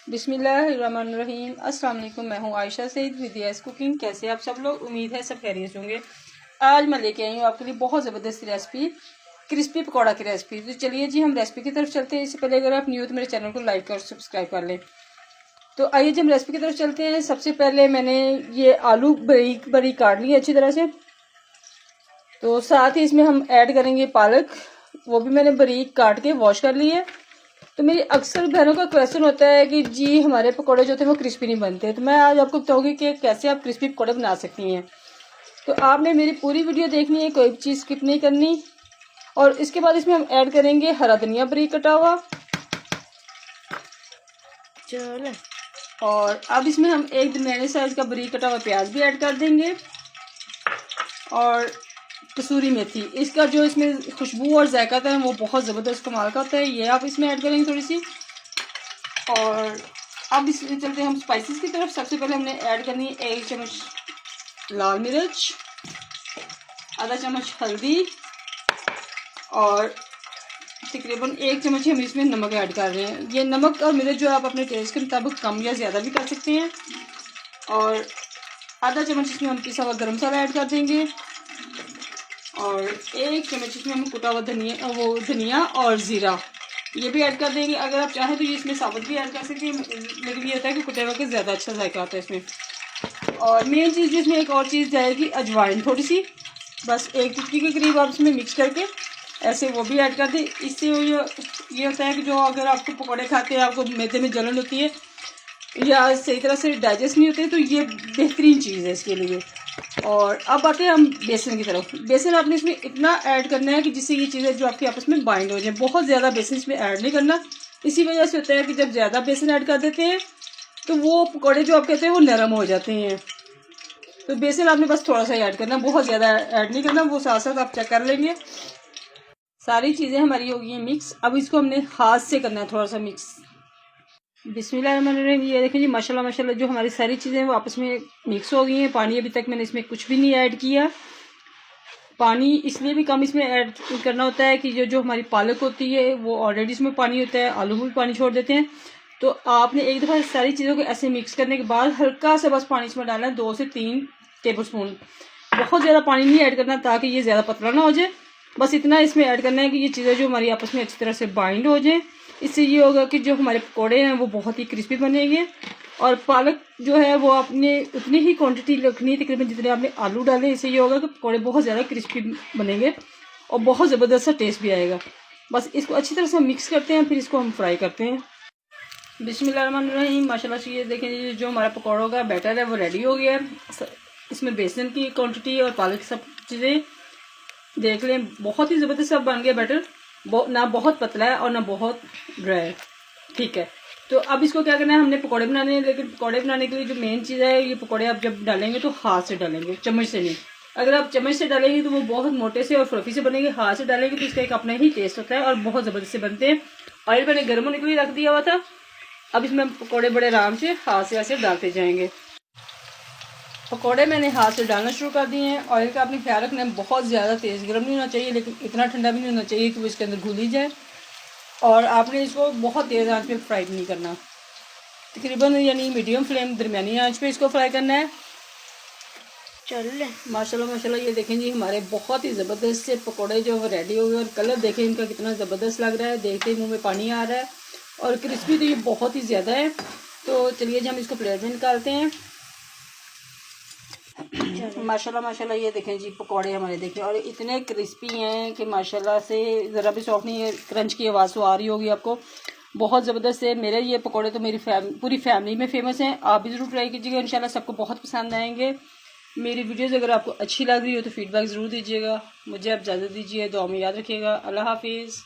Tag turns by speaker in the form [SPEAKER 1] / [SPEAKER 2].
[SPEAKER 1] बिस्मिल्लाहिर्रहमानिर्रहीम। अस्सलाम वालेकुम। मैं हूँ Ayesha Saeed with yes cooking. कैसे आप सब लोग? उम्मीद है सब खैरियत होंगे। आज मैं लेके आई हूँ आपके लिए बहुत ज़बरदस्त रेसिपी, क्रिस्पी पकौड़ा की रेसिपी। तो चलिए जी हम रेसिपी की तरफ चलते हैं। इससे पहले अगर आप न्यू हो तो मेरे चैनल को लाइक और सब्सक्राइब कर लें। तो आइए जी हम रेसिपी की तरफ चलते हैं। सबसे पहले मैंने ये आलू बारीक बारीक काट लिए अच्छी तरह से। तो साथ ही इसमें हम ऐड करेंगे पालक, वो भी मैंने बारीक काट के वॉश कर ली है। तो मेरी अक्सर बहनों का क्वेश्चन होता है कि जी हमारे पकौड़े जो थे वो क्रिस्पी नहीं बनते। तो मैं आज आपको बताऊंगी कि कैसे आप क्रिस्पी पकौड़े बना सकती हैं। तो आपने मेरी पूरी वीडियो देखनी है, कोई चीज़ स्किप नहीं करनी। और इसके बाद इसमें हम ऐड करेंगे हरा धनिया बारीक कटा हुआ। चलो, और अब इसमें हम एक दरमियाने साइज का बारीक कटा हुआ प्याज भी ऐड कर देंगे और कसूरी मेथी। इसका जो इसमें खुशबू और जायका था वो बहुत ज़बरदस्त कमाल का होता है। ये आप इसमें ऐड करेंगे थोड़ी सी। और अब इसमें चलते हैं हम स्पाइसेस की तरफ। सबसे पहले हमने ऐड करनी है 1 चम्मच लाल मिर्च, आधा चम्मच हल्दी और तकरीबन 1 चम्मच हम इसमें नमक ऐड कर रहे हैं। ये नमक और मिर्च जो आप अपने टेस्ट के मुताबिक कम या ज़्यादा भी कर सकते हैं। और आधा चम्मच इसमें हम पिसा हुआ गरम मसाला ऐड कर देंगे और 1 चम्मच इसमें हम कुटा हुआ धनिया और ज़ीरा ये भी ऐड कर देंगे। अगर आप चाहें तो ये इसमें साबुत भी ऐड कर सकते हैं, लेकिन ये होता है कि कुटे हुए के ज़्यादा अच्छा जायका आता है इसमें। और मेन चीज़ जो इसमें एक और चीज़ जाएगी अजवाइन थोड़ी सी, बस 1 चुटकी के करीब आप इसमें मिक्स करके ऐसे वो भी ऐड कर दें। इससे ये होता है कि जो अगर आपको पकौड़े खाते हैं आपको मैदे में जलन होती है या सही तरह से डाइजेस्ट नहीं होते तो ये बेहतरीन चीज़ है इसके लिए। और अब आते हैं हम बेसन की तरफ। बेसन आपने इसमें इतना ऐड करना है कि जिससे ये चीज़ें जो आपकी आपस में बाइंड हो जाए। बहुत ज़्यादा बेसन इसमें ऐड नहीं करना। इसी वजह से होता है कि जब ज़्यादा बेसन ऐड कर देते हैं तो वो पकौड़े जो आप कहते हैं वो नरम हो जाते हैं। तो बेसन आपने बस थोड़ा सा ही ऐड करना, बहुत ज़्यादा ऐड नहीं करना। वो साथ साथ आप चेक कर लेंगे। सारी चीज़ें हमारी हो गई हैं मिक्स। अब इसको हमने हाथ से करना है थोड़ा सा मिक्स। बिस्मिल्लाहिर्रहमानिर्रहीम। ये देखें जी माशाल्लाह माशाल्लाह जो हमारी सारी चीज़ें वो आपस में मिक्स हो गई हैं। पानी अभी तक मैंने इसमें कुछ भी नहीं ऐड किया। पानी इसलिए भी कम इसमें ऐड करना होता है कि जो हमारी पालक होती है वो ऑलरेडी इसमें पानी होता है, आलू में भी पानी छोड़ देते हैं। तो आपने एक दफ़ा सारी चीज़ों को ऐसे मिक्स करने के बाद हल्का सा बस पानी इसमें डालना है, 2 से 3 टेबल स्पून। बहुत ज़्यादा पानी नहीं ऐड करना ताकि ये ज़्यादा पतला ना हो जाए। बस इतना इसमें ऐड करना है कि ये चीज़ें जो हमारी आपस में अच्छी तरह से बाइंड हो जाए। इससे ये होगा कि जो हमारे पकौड़े हैं वो बहुत ही क्रिस्पी बनेंगे। और पालक जो है वो आपने उतनी ही क्वांटिटी रखनी है तकरीबन जितने आपने आलू डाले। इससे ये होगा कि पकौड़े बहुत ज़्यादा क्रिस्पी बनेंगे और बहुत ज़बरदस्त सा टेस्ट भी आएगा। बस इसको अच्छी तरह से मिक्स करते हैं, फिर इसको हम फ्राई करते हैं। बिस्मिल्लाहिर्रहमानिर्रहीम। माशाल्लाह से ये देखें जो हमारा पकौड़ों का बैटर है वो रेडी हो गया है। इसमें बेसन की क्वान्टिटी और पालक सब चीज़ें देख लें, बहुत ही ज़बरदस्त सब बन गया बैटर। ना बहुत पतला है और ना बहुत ड्राई, ठीक है। तो अब इसको क्या करना है, हमने पकौड़े बनाने हैं। लेकिन पकौड़े बनाने के लिए जो मेन चीज़ है, ये पकौड़े आप जब डालेंगे तो हाथ से डालेंगे, चम्मच से नहीं। अगर आप चम्मच से डालेंगे तो वो बहुत मोटे से और फ्लफी से बनेंगे। हाथ से डालेंगे तो इसका एक अपना ही टेस्ट होता है और बहुत ज़बरदस्त से बनते हैं। ऑयल मैंने गर्म होने के लिए रख दिया हुआ था। अब इसमें पकौड़े बड़े आराम से हाथ से ऐसे डालते जाएंगे। पकौड़े मैंने हाथ से डालना शुरू कर दिए हैं। ऑयल का आपने ख्याल रखना है, बहुत ज़्यादा तेज़ गर्म नहीं होना चाहिए लेकिन इतना ठंडा भी नहीं होना चाहिए कि वो इसके अंदर घुल ही जाए। और आपने इसको बहुत तेज़ आंच पे फ्राई नहीं करना, तकरीबन यानी मीडियम फ्लेम दरमियानी आंच पे इसको फ्राई करना है। चल माशाल्लाह माशाल्लाह ये देखें जी हमारे बहुत ही ज़बरदस्त से पकौड़े जो वो रेडी हो गए। और कलर देखें इनका कितना ज़बरदस्त लग रहा है, देखते ही मुँह में पानी आ रहा है। और क्रिस्पी तो ये बहुत ही ज़्यादा है। तो चलिए जी हम इसको प्लेट में निकालते हैं। माशाल्लाह माशाल्लाह ये देखें जी पकौड़े हमारे देखें और इतने क्रिस्पी हैं कि माशाल्लाह से ज़रा भी सॉफ्ट नहीं है। क्रंच की आवाज़ तो आ रही होगी आपको, बहुत ज़बरदस्त है। मेरे ये पकौड़े तो मेरी पूरी फैमिली में फ़ेमस हैं। आप भी ज़रूर ट्राई कीजिएगा, इंशाल्लाह सबको बहुत पसंद आएंगे। मेरी वीडियोज़ अगर आपको अच्छी लग रही हो तो फीडबैक ज़रूर दीजिएगा। मुझे आप इजाज़त दीजिए, दुआ में याद रखिएगा। अल्लाह हाफिज़।